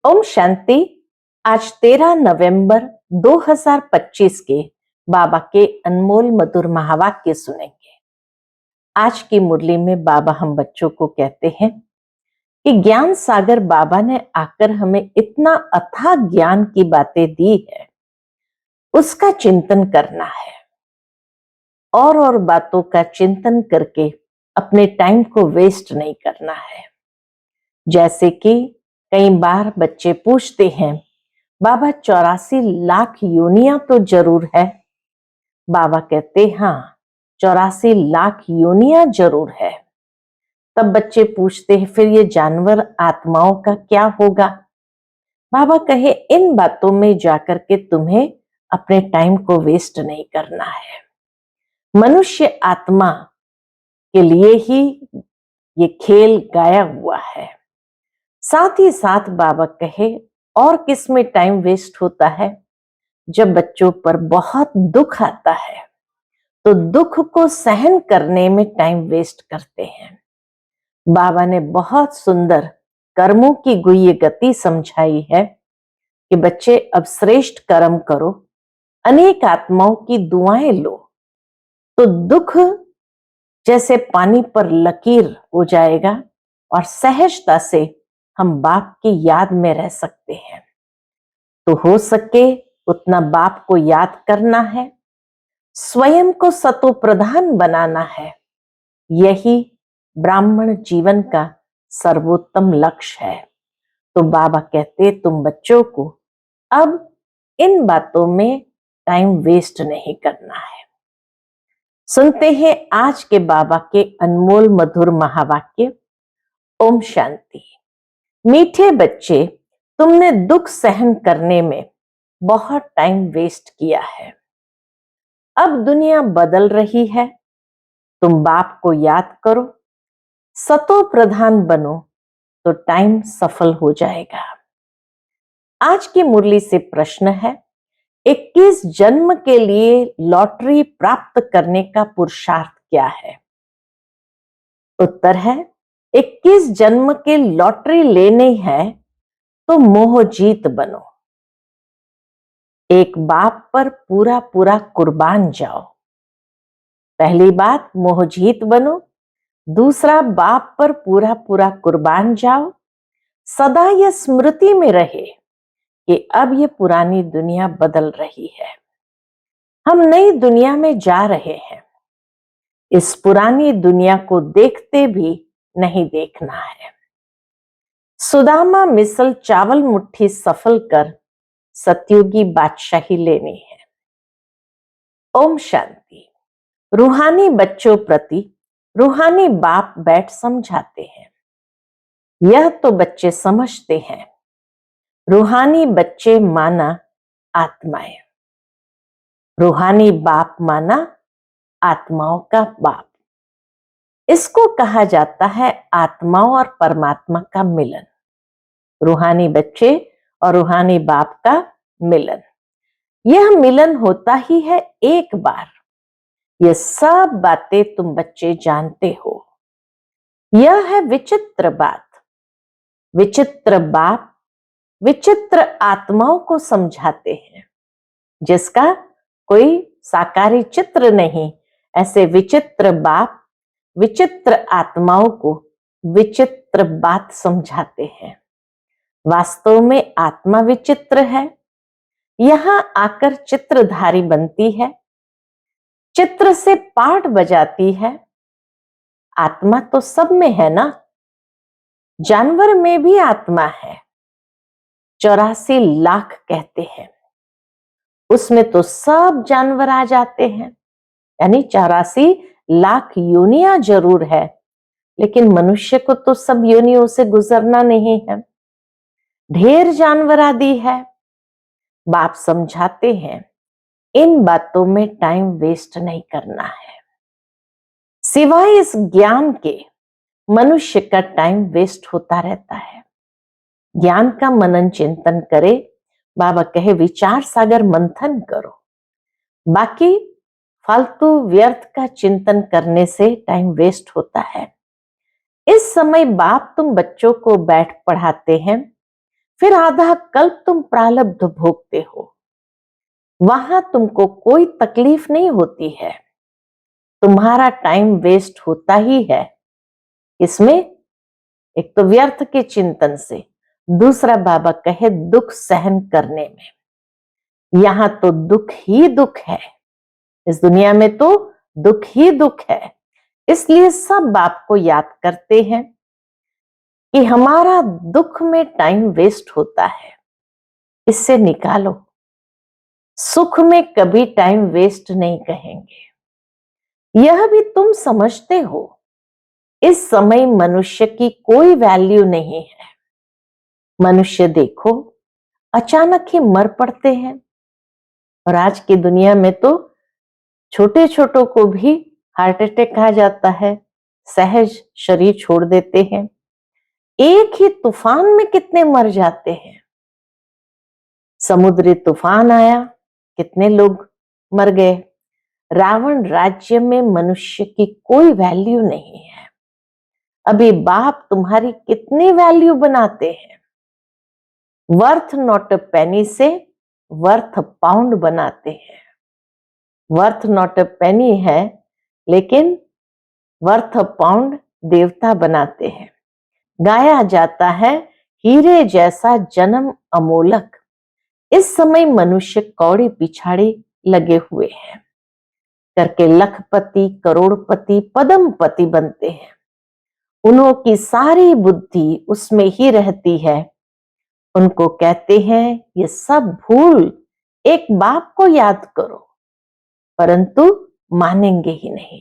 ओम शांति। आज 13 नवंबर 2025 के बाबा के अनमोल मधुर महावाक्य सुनेंगे। आज की मुरली में बाबा हम बच्चों को कहते हैं कि ज्ञान सागर बाबा ने आकर हमें इतना अथाह ज्ञान की बातें दी है, उसका चिंतन करना है और बातों का चिंतन करके अपने टाइम को वेस्ट नहीं करना है। जैसे कि कई बार बच्चे पूछते हैं, बाबा 84 लाख योनियां तो जरूर है। बाबा कहते हाँ, 84 लाख योनियां जरूर है। तब बच्चे पूछते हैं फिर ये जानवर आत्माओं का क्या होगा। बाबा कहे इन बातों में जाकर के तुम्हें अपने टाइम को वेस्ट नहीं करना है। मनुष्य आत्मा के लिए ही ये खेल गाया हुआ है। साथ ही साथ बाबा कहे और किस में टाइम वेस्ट होता है, जब बच्चों पर बहुत दुख आता है तो दुख को सहन करने में टाइम वेस्ट करते हैं। बाबा ने बहुत सुंदर कर्मों की गुह्य गति समझाई है कि बच्चे अब श्रेष्ठ कर्म करो, अनेक आत्माओं की दुआएं लो तो दुख जैसे पानी पर लकीर हो जाएगा और सहजता से हम बाप की याद में रह सकते हैं। तो हो सके उतना बाप को याद करना है, स्वयं को सतो प्रधान बनाना है। यही ब्राह्मण जीवन का सर्वोत्तम लक्ष्य है। तो बाबा कहते तुम बच्चों को अब इन बातों में टाइम वेस्ट नहीं करना है। सुनते हैं आज के बाबा के अनमोल मधुर महावाक्य। ओम शांति। मीठे बच्चे, तुमने दुख सहन करने में बहुत टाइम वेस्ट किया है। अब दुनिया बदल रही है, तुम बाप को याद करो, सतो प्रधान बनो तो टाइम सफल हो जाएगा। आज की मुरली से प्रश्न है, 21 जन्म के लिए लॉटरी प्राप्त करने का पुरुषार्थ क्या है? उत्तर है, 21 जन्म के लॉटरी लेनी है तो मोह जीत बनो। एक बाप पर पूरा पूरा कुर्बान जाओ। पहली बात मोह जीत बनो, दूसरा बाप पर पूरा पूरा कुर्बान जाओ। सदा यह स्मृति में रहे कि अब ये पुरानी दुनिया बदल रही है, हम नई दुनिया में जा रहे हैं। इस पुरानी दुनिया को देखते भी नहीं देखना है। सुदामा मिसल चावल मुट्ठी सफल कर सतयुगी बादशाही लेनी है। ओम शांति। रूहानी बच्चों प्रति रूहानी बाप बैठ समझाते हैं। यह तो बच्चे समझते हैं, रूहानी बच्चे माना आत्माएं, रूहानी बाप माना आत्माओं का बाप। इसको कहा जाता है आत्माओं और परमात्मा का मिलन। रूहानी बच्चे और रूहानी बाप का मिलन, यह मिलन होता ही है एक बार। ये सब बातें तुम बच्चे जानते हो। यह है विचित्र बात। विचित्र बाप विचित्र आत्माओं को समझाते हैं, जिसका कोई साकारी चित्र नहीं। ऐसे विचित्र बाप विचित्र आत्माओं को विचित्र बात समझाते हैं। वास्तव में आत्मा विचित्र है, यहां आकर चित्रधारी बनती है, चित्र से पाठ बजाती है। आत्मा तो सब में है ना, जानवर में भी आत्मा है। 84 लाख कहते हैं, उसमें तो सब जानवर आ जाते हैं। यानी 84 लाख योनियां जरूर है, लेकिन मनुष्य को तो सब योनियों से गुजरना नहीं है। ढेर जानवर आदि है। बाप समझाते हैं इन बातों में टाइम वेस्ट नहीं करना है। सिवाय इस ज्ञान के मनुष्य का टाइम वेस्ट होता रहता है। ज्ञान का मनन चिंतन करे। बाबा कहे विचार सागर मंथन करो। बाकी फालतू व्यर्थ का चिंतन करने से टाइम वेस्ट होता है। इस समय बाप तुम बच्चों को बैठ पढ़ाते हैं, फिर आधा कल्प तुम प्रारब्ध भोगते हो। वहां तुमको कोई तकलीफ नहीं होती है, तुम्हारा टाइम वेस्ट होता ही है। इसमें एक तो व्यर्थ के चिंतन से, दूसरा बाबा कहे दुख सहन करने में। यहां तो दुख ही दुख है, इस दुनिया में तो दुख ही दुख है। इसलिए सब बाप को याद करते हैं कि हमारा दुख में टाइम वेस्ट होता है, इससे निकालो। सुख में कभी टाइम वेस्ट नहीं कहेंगे। यह भी तुम समझते हो, इस समय मनुष्य की कोई वैल्यू नहीं है। मनुष्य देखो अचानक ही मर पड़ते हैं, और आज की दुनिया में तो छोटे छोटों को भी हार्ट अटैक आ जाता है, सहज शरीर छोड़ देते हैं। एक ही तूफान में कितने मर जाते हैं। समुद्री तूफान आया, कितने लोग मर गए। रावण राज्य में मनुष्य की कोई वैल्यू नहीं है। अभी बाप तुम्हारी कितनी वैल्यू बनाते हैं। वर्थ नॉट अ पेनी से वर्थ पाउंड बनाते हैं। वर्थ नॉट अ पेनी है, लेकिन वर्थ अ पाउंड देवता बनाते हैं। गाया जाता है हीरे जैसा जन्म अमोलक। इस समय मनुष्य कौड़ी पिछाड़ी लगे हुए हैं, करके लखपति करोड़पति पदमपति बनते हैं। उन्हों की सारी बुद्धि उसमें ही रहती है। उनको कहते हैं ये सब भूल, एक बाप को याद करो, परंतु मानेंगे ही नहीं।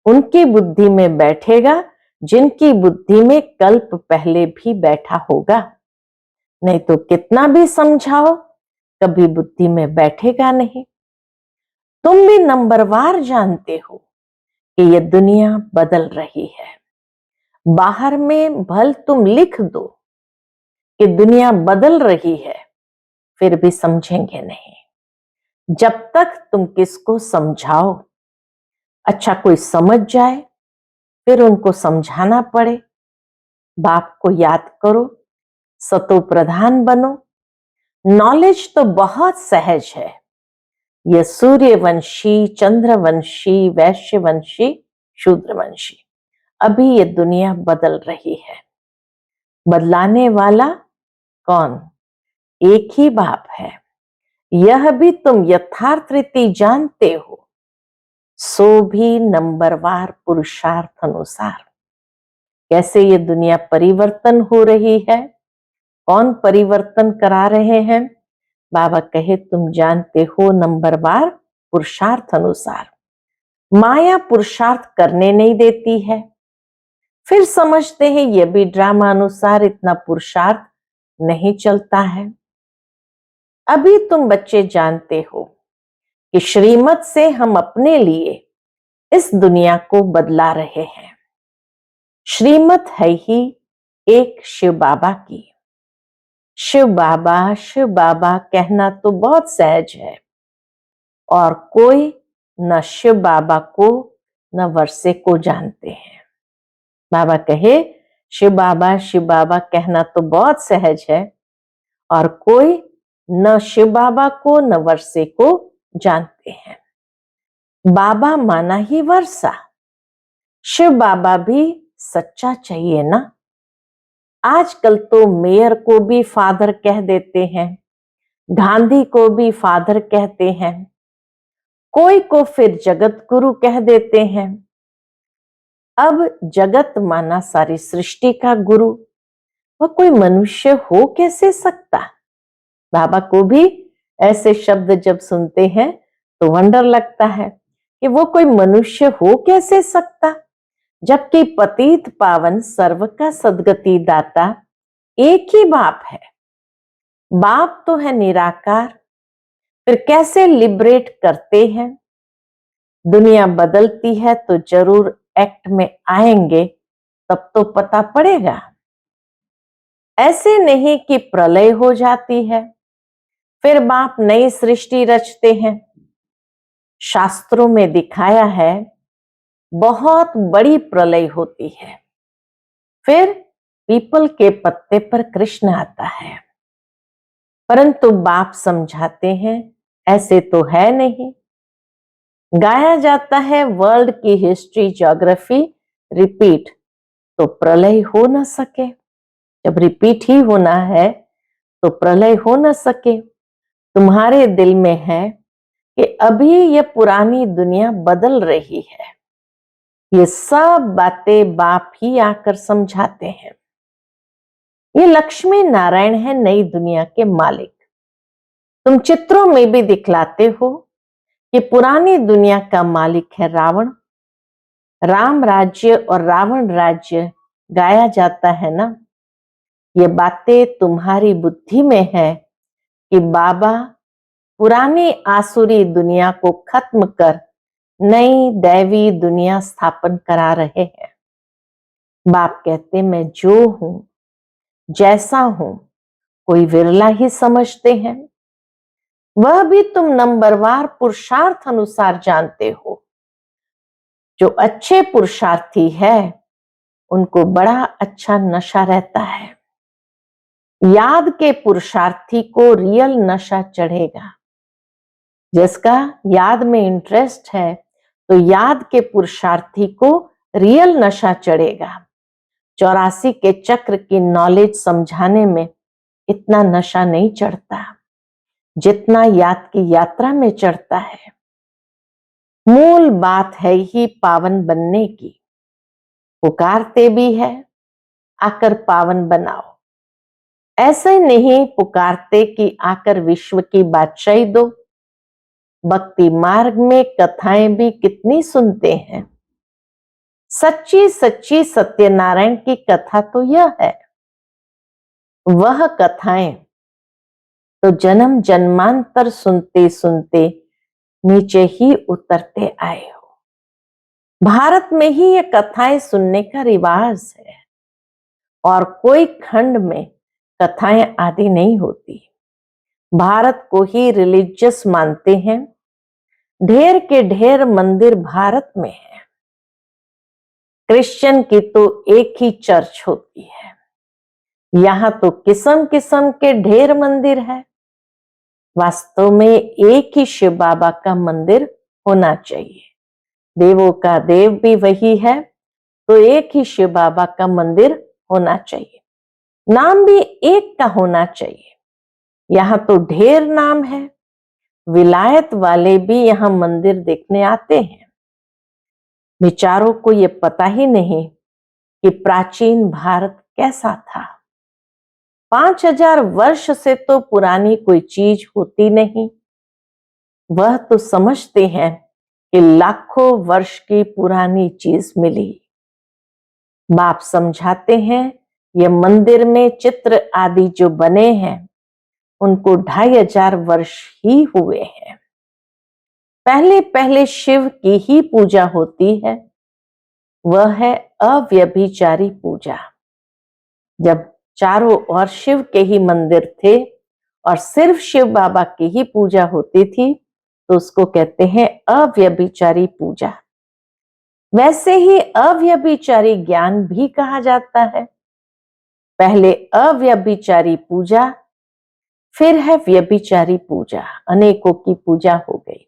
उनकी बुद्धि में बैठेगा जिनकी बुद्धि में कल्प पहले भी बैठा होगा, नहीं तो कितना भी समझाओ कभी बुद्धि में बैठेगा नहीं। तुम भी नंबरवार जानते हो कि यह दुनिया बदल रही है। बाहर में भल तुम लिख दो कि दुनिया बदल रही है, फिर भी समझेंगे नहीं। जब तक तुम किसको समझाओ, अच्छा कोई समझ जाए, फिर उनको समझाना पड़े। बाप को याद करो, सतो प्रधान बनो। नॉलेज तो बहुत सहज है। यह सूर्यवंशी, चंद्रवंशी, वैश्यवंशी, शूद्रवंशी, अभी ये दुनिया बदल रही है। बदलाने वाला कौन? एक ही बाप है। यह भी तुम यथार्थ रीति जानते हो, सो भी नंबरवार पुरुषार्थ अनुसार। कैसे ये दुनिया परिवर्तन हो रही है, कौन परिवर्तन करा रहे हैं? बाबा कहे तुम जानते हो नंबरवार पुरुषार्थ अनुसार। माया पुरुषार्थ करने नहीं देती है, फिर समझते हैं यह भी ड्रामा अनुसार इतना पुरुषार्थ नहीं चलता है। अभी तुम बच्चे जानते हो कि श्रीमत से हम अपने लिए इस दुनिया को बदला रहे हैं। श्रीमत है ही एक शिव बाबा की। शिव बाबा कहना तो बहुत सहज है, और कोई न शिव बाबा को न वर्षे को जानते हैं। बाबा कहे शिव बाबा कहना तो बहुत सहज है, और कोई न शिव बाबा को न वर्षे को जानते हैं। बाबा माना ही वर्षा, शिव बाबा भी सच्चा चाहिए ना। आजकल तो मेयर को भी फादर कह देते हैं, गांधी को भी फादर कहते हैं, कोई को फिर जगत गुरु कह देते हैं। अब जगत माना सारी सृष्टि का गुरु, वह कोई मनुष्य हो कैसे सकता? बाबा को भी ऐसे शब्द जब सुनते हैं तो वंडर लगता है कि वो कोई मनुष्य हो कैसे सकता, जबकि पतित पावन सर्व का सद्गति दाता एक ही बाप है। बाप तो है निराकार, फिर कैसे लिबरेट करते हैं? दुनिया बदलती है तो जरूर एक्ट में आएंगे, तब तो पता पड़ेगा। ऐसे नहीं कि प्रलय हो जाती है फिर बाप नई सृष्टि रचते हैं। शास्त्रों में दिखाया है बहुत बड़ी प्रलय होती है, फिर पीपल के पत्ते पर कृष्ण आता है, परंतु बाप समझाते हैं ऐसे तो है नहीं। गाया जाता है वर्ल्ड की हिस्ट्री ज्योग्राफी रिपीट, तो प्रलय हो न सके। जब रिपीट ही होना है तो प्रलय हो न सके। तुम्हारे दिल में है कि अभी ये पुरानी दुनिया बदल रही है। ये सब बातें बाप ही आकर समझाते हैं। ये लक्ष्मी नारायण है नई दुनिया के मालिक। तुम चित्रों में भी दिखलाते हो कि पुरानी दुनिया का मालिक है रावण। राम राज्य और रावण राज्य गाया जाता है ना। ये बातें तुम्हारी बुद्धि में है कि बाबा पुरानी आसुरी दुनिया को खत्म कर नई दैवी दुनिया स्थापन करा रहे हैं। बाप कहते मैं जो हूं जैसा हूं कोई विरला ही समझते हैं। वह भी तुम नंबरवार पुरुषार्थ अनुसार जानते हो। जो अच्छे पुरुषार्थी है उनको बड़ा अच्छा नशा रहता है। याद के पुरुषार्थी को रियल नशा चढ़ेगा। जिसका याद में इंटरेस्ट है तो याद के पुरुषार्थी को रियल नशा चढ़ेगा। 84 के चक्र की नॉलेज समझाने में इतना नशा नहीं चढ़ता जितना याद की यात्रा में चढ़ता है। मूल बात है ही पावन बनने की। पुकारते भी है आकर पावन बनाओ। ऐसे नहीं पुकारते कि आकर विश्व की बादशाही दो। भक्ति मार्ग में कथाएं भी कितनी सुनते हैं। सच्ची सच्ची सत्यनारायण की कथा तो यह है। वह कथाएं तो जन्म जन्मांतर सुनते सुनते नीचे ही उतरते आए हो। भारत में ही ये कथाएं सुनने का रिवाज है और कोई खंड में कथाएं आदि नहीं होती। भारत को ही रिलीजियस मानते हैं। ढेर के ढेर मंदिर भारत में है। क्रिश्चियन की तो एक ही चर्च होती है। यहां तो किस्म किस्म के ढेर मंदिर है। वास्तव में एक ही शिव बाबा का मंदिर होना चाहिए। देवों का देव भी वही है तो एक ही शिव बाबा का मंदिर होना चाहिए। नाम भी एक का होना चाहिए। यहां तो ढेर नाम है। विलायत वाले भी यहां मंदिर देखने आते हैं। विचारों को ये पता ही नहीं कि प्राचीन भारत कैसा था। 5000 वर्ष से तो पुरानी कोई चीज होती नहीं। वह तो समझते हैं कि लाखों वर्ष की पुरानी चीज मिली। बाप समझाते हैं ये मंदिर में चित्र आदि जो बने हैं उनको 2500 वर्ष ही हुए हैं। पहले पहले शिव की ही पूजा होती है। वह है अव्यभिचारी पूजा। जब चारों ओर शिव के ही मंदिर थे और सिर्फ शिव बाबा की ही पूजा होती थी तो उसको कहते हैं अव्यभिचारी पूजा। वैसे ही अव्यभिचारी ज्ञान भी कहा जाता है। पहले अव्यभिचारी पूजा फिर है व्यभिचारी पूजा। अनेकों की पूजा हो गई।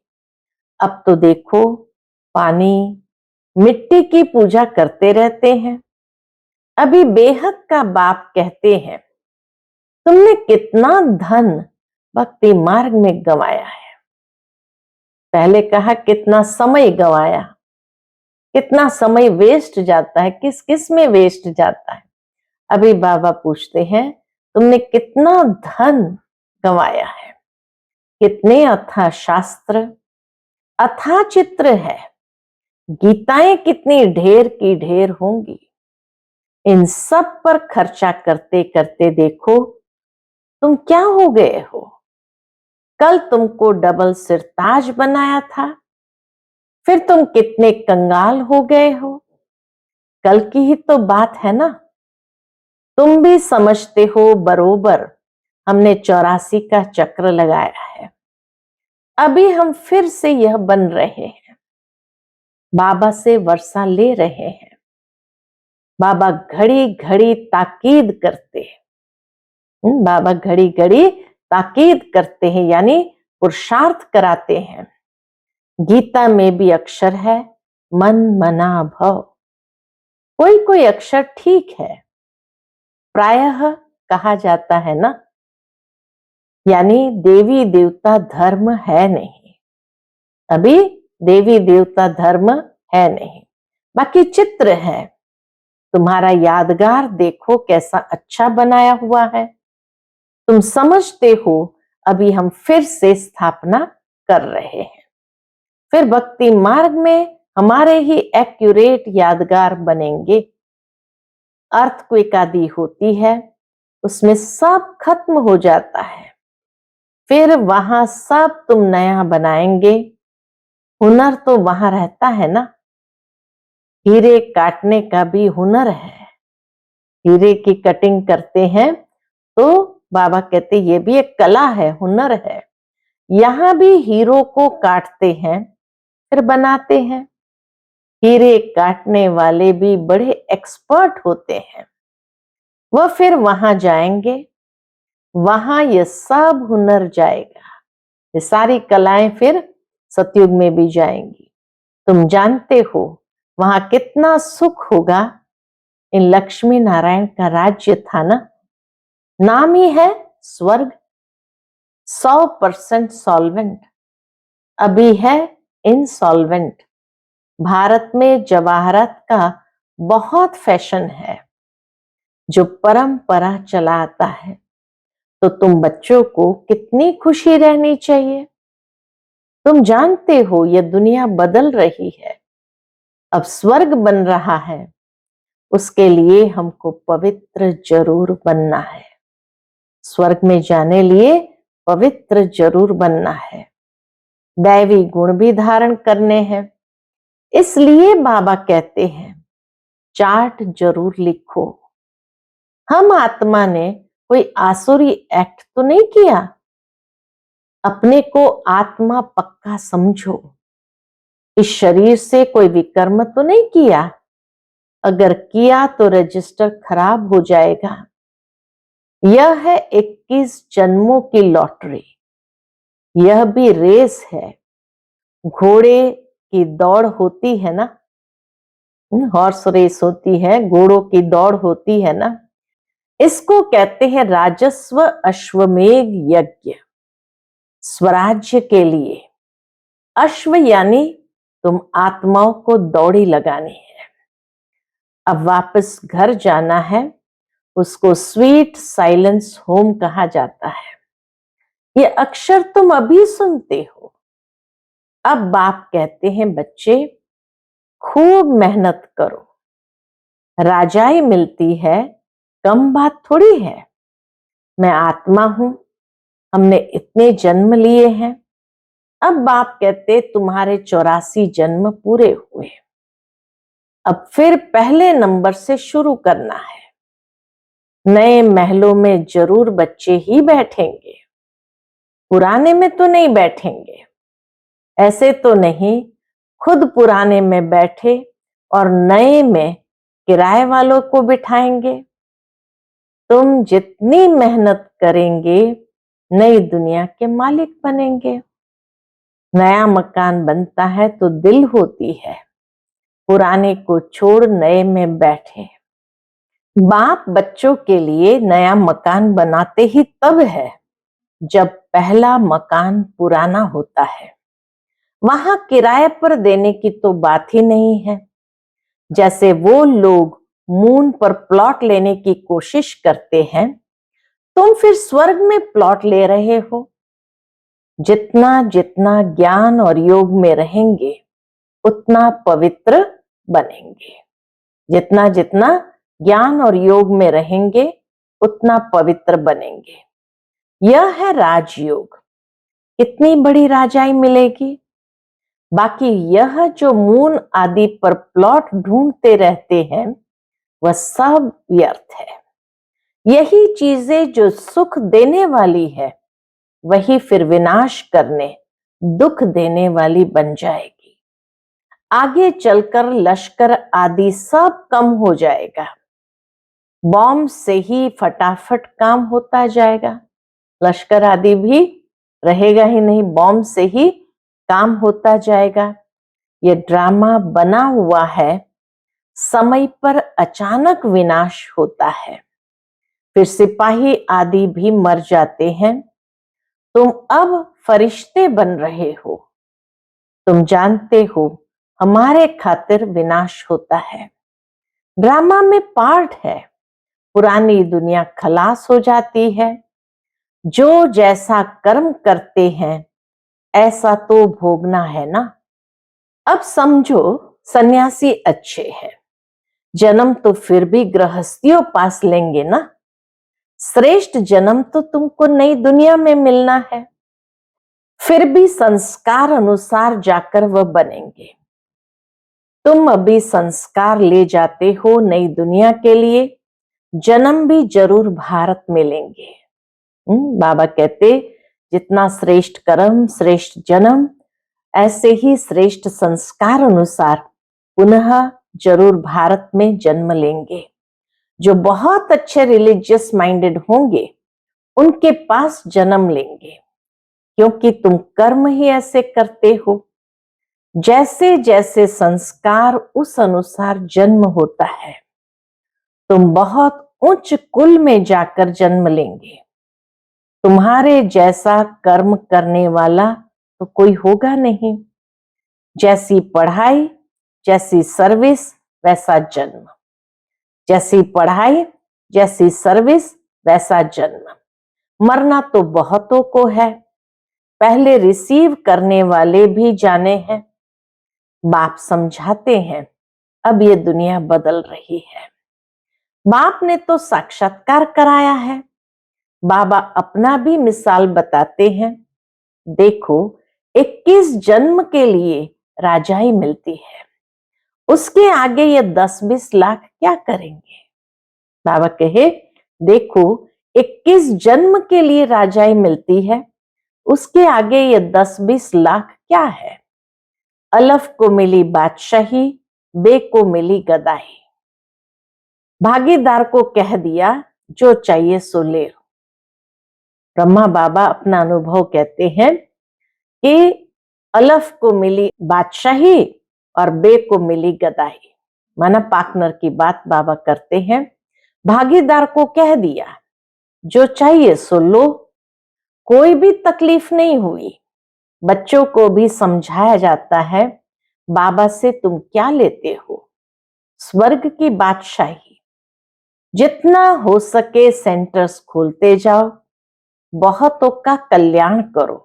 अब तो देखो पानी मिट्टी की पूजा करते रहते हैं। अभी बेहद का बाप कहते हैं तुमने कितना धन भक्ति मार्ग में गंवाया है। पहले कहा कितना समय गंवाया। कितना समय वेस्ट जाता है, किस किस में वेस्ट जाता है। अभी बाबा पूछते हैं तुमने कितना धन गंवाया है। कितने अथाह शास्त्र अथाह चित्र है। गीताएं कितनी ढेर की ढेर होंगी। इन सब पर खर्चा करते करते देखो तुम क्या हो गए हो। कल तुमको डबल सिरताज बनाया था फिर तुम कितने कंगाल हो गए हो। कल की ही तो बात है ना। तुम भी समझते हो बरोबर हमने 84 का चक्र लगाया है। अभी हम फिर से यह बन रहे हैं। बाबा से वर्षा ले रहे हैं। बाबा घड़ी घड़ी ताकीद करते हैं। बाबा घड़ी घड़ी ताकीद करते हैं, यानी पुरुषार्थ कराते हैं। गीता में भी अक्षर है मन मना भव। कोई कोई अक्षर ठीक है, प्रायः कहा जाता है ना, यानी देवी देवता धर्म है नहीं, अभी देवी देवता धर्म है नहीं, बाकी चित्र है। तुम्हारा यादगार देखो कैसा अच्छा बनाया हुआ है, तुम समझते हो अभी हम फिर से स्थापना कर रहे हैं। फिर भक्ति मार्ग में हमारे ही एक्यूरेट यादगार बनेंगे। अर्थक्वेक आदि होती है, उसमें सब खत्म हो जाता है, फिर वहां सब तुम नया बनाएंगे। हुनर तो वहां रहता है ना, हीरे काटने का भी हुनर है। हीरे की कटिंग करते हैं तो बाबा कहते ये भी एक कला है, हुनर है। यहां भी हीरो को काटते हैं फिर बनाते हैं। हीरे काटने वाले भी बड़े एक्सपर्ट होते हैं। वह फिर वहां जाएंगे, वहां ये सब हुनर जाएगा, ये सारी कलाएं फिर सतयुग में भी जाएंगी। तुम जानते हो वहां कितना सुख होगा। इन लक्ष्मी नारायण का राज्य था ना, नाम ही है स्वर्ग। 100% सॉल्वेंट, अभी है इनसॉल्वेंट। भारत में जवाहरात का बहुत फैशन है, जो परंपरा चला आता है। तो तुम बच्चों को कितनी खुशी रहनी चाहिए। तुम जानते हो यह दुनिया बदल रही है, अब स्वर्ग बन रहा है। उसके लिए हमको पवित्र जरूर बनना है। स्वर्ग में जाने लिए पवित्र जरूर बनना है, दैवी गुण भी धारण करने हैं। इसलिए बाबा कहते हैं चार्ट जरूर लिखो। हम आत्मा ने कोई आसुरी एक्ट तो नहीं किया। अपने को आत्मा पक्का समझो। इस शरीर से कोई विकर्म तो नहीं किया, अगर किया तो रजिस्टर खराब हो जाएगा। यह है 21 जन्मों की लॉटरी। यह भी रेस है, घोड़े की दौड़ होती है ना, हॉर्स रेस होती है, घोड़ों की दौड़ होती है ना। इसको कहते हैं राजस्व अश्वमेघ यज्ञ। स्वराज्य के लिए अश्व यानी तुम आत्माओं को दौड़ी लगानी है। अब वापस घर जाना है, उसको स्वीट साइलेंस होम कहा जाता है। ये अक्षर तुम अभी सुनते हो। अब बाप कहते हैं बच्चे खूब मेहनत करो, राजाई मिलती है, कम बात थोड़ी है। मैं आत्मा हूं, हमने इतने जन्म लिए हैं। अब बाप कहते तुम्हारे 84 जन्म पूरे हुए, अब फिर पहले नंबर से शुरू करना है। नए महलों में जरूर बच्चे ही बैठेंगे, पुराने में तो नहीं बैठेंगे। ऐसे तो नहीं खुद पुराने में बैठे और नए में किराए वालों को बिठाएंगे। तुम जितनी मेहनत करेंगे नई दुनिया के मालिक बनेंगे। नया मकान बनता है तो दिल होती है, पुराने को छोड़ नए में बैठे। बाप बच्चों के लिए नया मकान बनाते ही तब है जब पहला मकान पुराना होता है। वहां किराए पर देने की तो बात ही नहीं है। जैसे वो लोग मून पर प्लॉट लेने की कोशिश करते हैं, तुम फिर स्वर्ग में प्लॉट ले रहे हो। जितना जितना ज्ञान और योग में रहेंगे उतना पवित्र बनेंगे। जितना जितना ज्ञान और योग में रहेंगे उतना पवित्र बनेंगे। यह है राजयोग। कितनी बड़ी राजाई मिलेगी। बाकी यह जो मून आदि पर प्लॉट ढूंढते रहते हैं वह सब व्यर्थ है। यही चीजें जो सुख देने वाली है वही फिर विनाश करने दुख देने वाली बन जाएगी। आगे चलकर लश्कर आदि सब कम हो जाएगा। बॉम्ब से ही फटाफट काम होता जाएगा, लश्कर आदि भी रहेगा ही नहीं, बॉम्ब से ही काम होता जाएगा। ये ड्रामा बना हुआ है, समय पर अचानक विनाश होता है, फिर सिपाही आदि भी मर जाते हैं। तुम अब फरिश्ते बन रहे हो, तुम जानते हो हमारे खातिर विनाश होता है। ड्रामा में पार्ट है, पुरानी दुनिया खलास हो जाती है। जो जैसा कर्म करते हैं ऐसा तो भोगना है ना। अब समझो सन्यासी अच्छे हैं, जन्म तो फिर भी गृहस्थियों पास लेंगे ना। श्रेष्ठ जन्म तो तुमको नई दुनिया में मिलना है, फिर भी संस्कार अनुसार जाकर वह बनेंगे। तुम अभी संस्कार ले जाते हो नई दुनिया के लिए, जन्म भी जरूर भारत में लेंगे। बाबा कहते जितना श्रेष्ठ कर्म श्रेष्ठ जन्म, ऐसे ही श्रेष्ठ संस्कार अनुसार पुनः जरूर भारत में जन्म लेंगे। जो बहुत अच्छे रिलीजियस माइंडेड होंगे उनके पास जन्म लेंगे, क्योंकि तुम कर्म ही ऐसे करते हो। जैसे जैसे संस्कार उस अनुसार जन्म होता है। तुम बहुत उच्च कुल में जाकर जन्म लेंगे। तुम्हारे जैसा कर्म करने वाला तो कोई होगा नहीं। जैसी पढ़ाई जैसी सर्विस वैसा जन्म, जैसी पढ़ाई जैसी सर्विस वैसा जन्म। मरना तो बहुतों को है, पहले रिसीव करने वाले भी जाने हैं। बाप समझाते हैं अब ये दुनिया बदल रही है। बाप ने तो साक्षात्कार कराया है। बाबा अपना भी मिसाल बताते हैं। देखो 21 जन्म के लिए राजाई मिलती है, उसके आगे ये 10-20 लाख क्या करेंगे। बाबा कहे देखो 21 जन्म के लिए राजाई मिलती है, उसके आगे ये 10-20 लाख क्या है। अलफ को मिली बादशाही, बे को मिली गदाही। भागीदार को कह दिया जो चाहिए सो ले लो। ब्रह्मा बाबा अपना अनुभव कहते हैं कि अलफ को मिली बादशाही और बे को मिली गदाही। माना पार्टनर की बात बाबा करते हैं। भागीदार को कह दिया जो चाहिए सो लो, कोई भी तकलीफ नहीं हुई। बच्चों को भी समझाया जाता है बाबा से तुम क्या लेते हो, स्वर्ग की बादशाही। जितना हो सके सेंटर्स खोलते जाओ, बहुतों का कल्याण करो।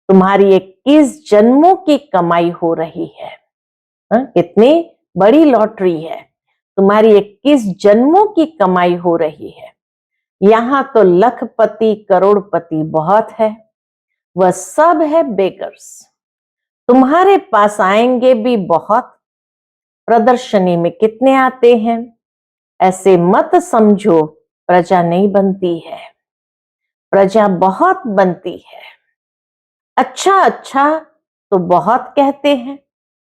तुम्हारी 21 जन्मों की कमाई हो रही है। कितनी बड़ी लॉटरी है, तुम्हारी 21 जन्मों की कमाई हो रही है। यहां तो लखपति करोड़पति बहुत है, वह सब है बेगर्स। तुम्हारे पास आएंगे भी बहुत, प्रदर्शनी में कितने आते हैं। ऐसे मत समझो प्रजा नहीं बनती है, प्रजा बहुत बनती है। अच्छा अच्छा तो बहुत कहते हैं,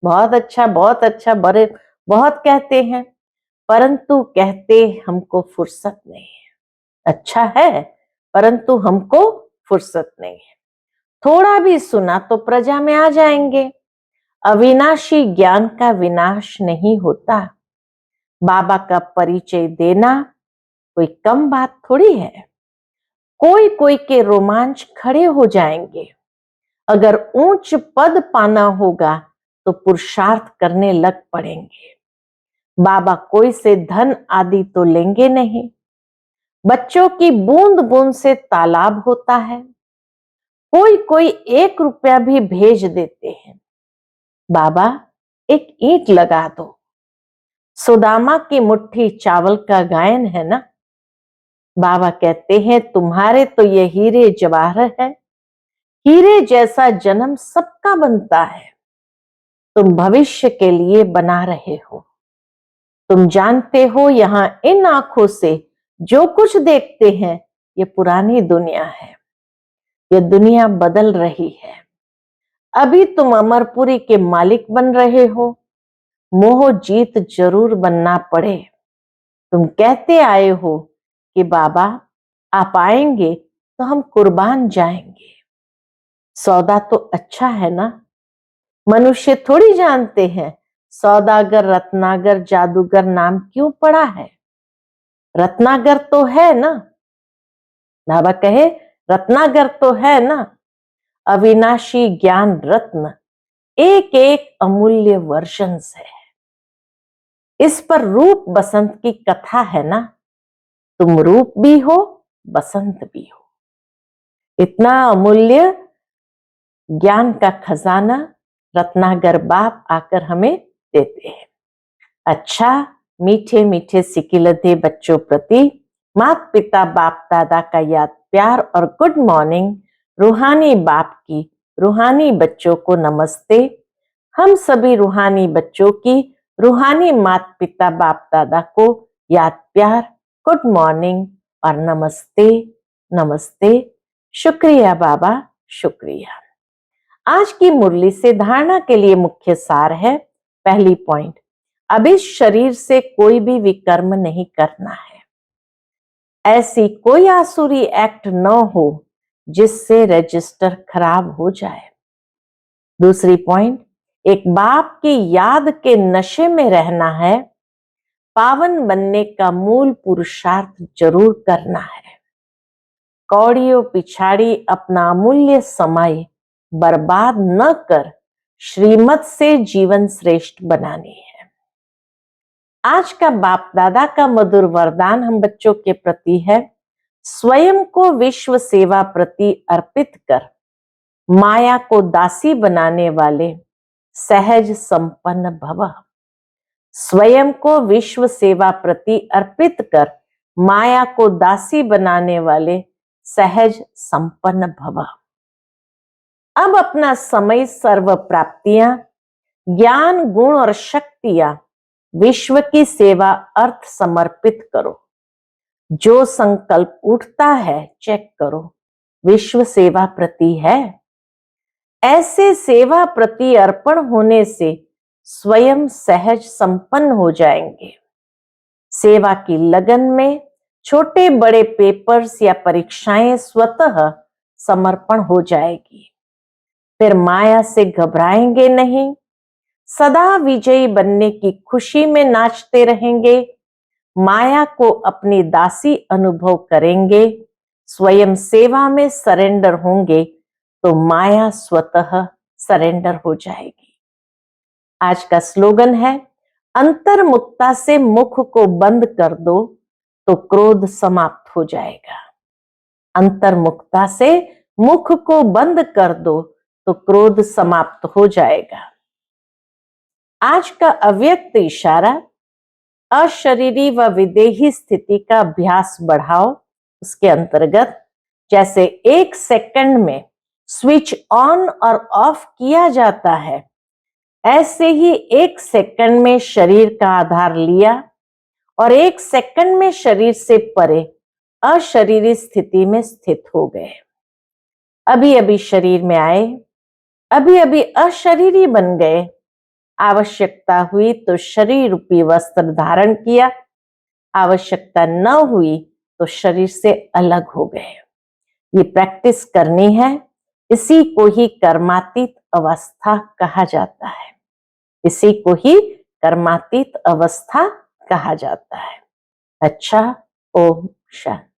बहुत अच्छा बड़े बहुत कहते हैं, परंतु कहते हमको फुर्सत नहीं है। अच्छा है परंतु हमको फुर्सत नहीं है। थोड़ा भी सुना तो प्रजा में आ जाएंगे। अविनाशी ज्ञान का विनाश नहीं होता। बाबा का परिचय देना कोई कम बात थोड़ी है। कोई कोई के रोमांच खड़े हो जाएंगे। अगर ऊंच पद पाना होगा तो पुरुषार्थ करने लग पड़ेंगे। बाबा कोई से धन आदि तो लेंगे नहीं। बच्चों की बूंद बूंद से तालाब होता है। कोई कोई 1 रुपया भी भेज देते हैं। बाबा एक ईंट लगा दो। सुदामा की मुट्ठी चावल का गायन है ना। बाबा कहते हैं तुम्हारे तो ये हीरे जवाहर है। हीरे जैसा जन्म सबका बनता है। तुम भविष्य के लिए बना रहे हो। तुम जानते हो यहां इन आंखों से जो कुछ देखते हैं ये पुरानी दुनिया है। ये दुनिया बदल रही है। अभी तुम अमरपुरी के मालिक बन रहे हो, मोह जीत जरूर बनना पड़े। तुम कहते आए हो कि बाबा आप आएंगे तो हम कुर्बान जाएंगे। सौदा तो अच्छा है ना। मनुष्य थोड़ी जानते हैं सौदागर रत्नागर जादूगर नाम क्यों पड़ा है। रत्नागर तो है ना, बाबा कहे रत्नागर तो है ना, अविनाशी ज्ञान रत्न एक एक अमूल्य वर्षन से। इस पर रूप बसंत की कथा है ना, तुम रूप भी हो बसंत भी हो। इतना अमूल्य ज्ञान का खजाना रत्नागर बाप आकर हमें देते हैं। अच्छा, मीठे मीठे सिकिलते बच्चों प्रति माता पिता बाप दादा का याद प्यार और गुड मॉर्निंग। रूहानी बाप की रूहानी बच्चों को नमस्ते। हम सभी रूहानी बच्चों की रूहानी माता पिता बाप दादा को याद प्यार, गुड मॉर्निंग और नमस्ते नमस्ते। शुक्रिया बाबा, शुक्रिया। आज की मुरली से धारणा के लिए मुख्य सार है। पहली पॉइंट, अब इस शरीर से कोई भी विकर्म नहीं करना है। ऐसी कोई आसुरी एक्ट न हो जिससे रजिस्टर खराब हो जाए। दूसरी पॉइंट, एक बाप की याद के नशे में रहना है। पावन बनने का मूल पुरुषार्थ जरूर करना है। कौड़ियों पिछाड़ी अपना अमूल्य समय बर्बाद न कर श्रीमत से जीवन श्रेष्ठ बनानी है। आज का बाप दादा का मधुर वरदान हम बच्चों के प्रति है, स्वयं को विश्व सेवा प्रति अर्पित कर माया को दासी बनाने वाले सहज संपन्न भव। स्वयं को विश्व सेवा प्रति अर्पित कर माया को दासी बनाने वाले सहज संपन्न भव। अब अपना समय, सर्व प्राप्तियां, ज्ञान, गुण और शक्तियां विश्व की सेवा अर्थ समर्पित करो। जो संकल्प उठता है चेक करो, विश्व सेवा प्रति है। ऐसे सेवा प्रति अर्पण होने से स्वयं सहज संपन्न हो जाएंगे। सेवा की लगन में छोटे बड़े पेपर्स या परीक्षाएं स्वतः समर्पण हो जाएगी। फिर माया से घबराएंगे नहीं, सदा विजयी बनने की खुशी में नाचते रहेंगे। माया को अपनी दासी अनुभव करेंगे। स्वयं सेवा में सरेंडर होंगे तो माया स्वतः सरेंडर हो जाएगी। आज का स्लोगन है, अंतर्मुखता से मुख को बंद कर दो तो क्रोध समाप्त हो जाएगा। अंतर्मुखता से मुख को बंद कर दो तो क्रोध समाप्त हो जाएगा। आज का अव्यक्त इशारा, अशरीरी व विदेही स्थिति का अभ्यास बढ़ाओ। उसके अंतर्गत जैसे 1 सेकंड में स्विच ऑन और ऑफ किया जाता है, ऐसे ही 1 सेकंड में शरीर का आधार लिया और 1 सेकंड में शरीर से परे अशरीरी स्थिति में स्थित हो गए। अभी अभी शरीर में आए, अभी अभी अशरीरी बन गए। आवश्यकता हुई तो शरीर रूपी वस्त्र धारण किया, आवश्यकता न हुई तो शरीर से अलग हो गए। ये प्रैक्टिस करनी है। इसी को ही कर्मातीत अवस्था कहा जाता है। इसी को ही कर्मातीत अवस्था कहा जाता है। अच्छा, ओम शांति।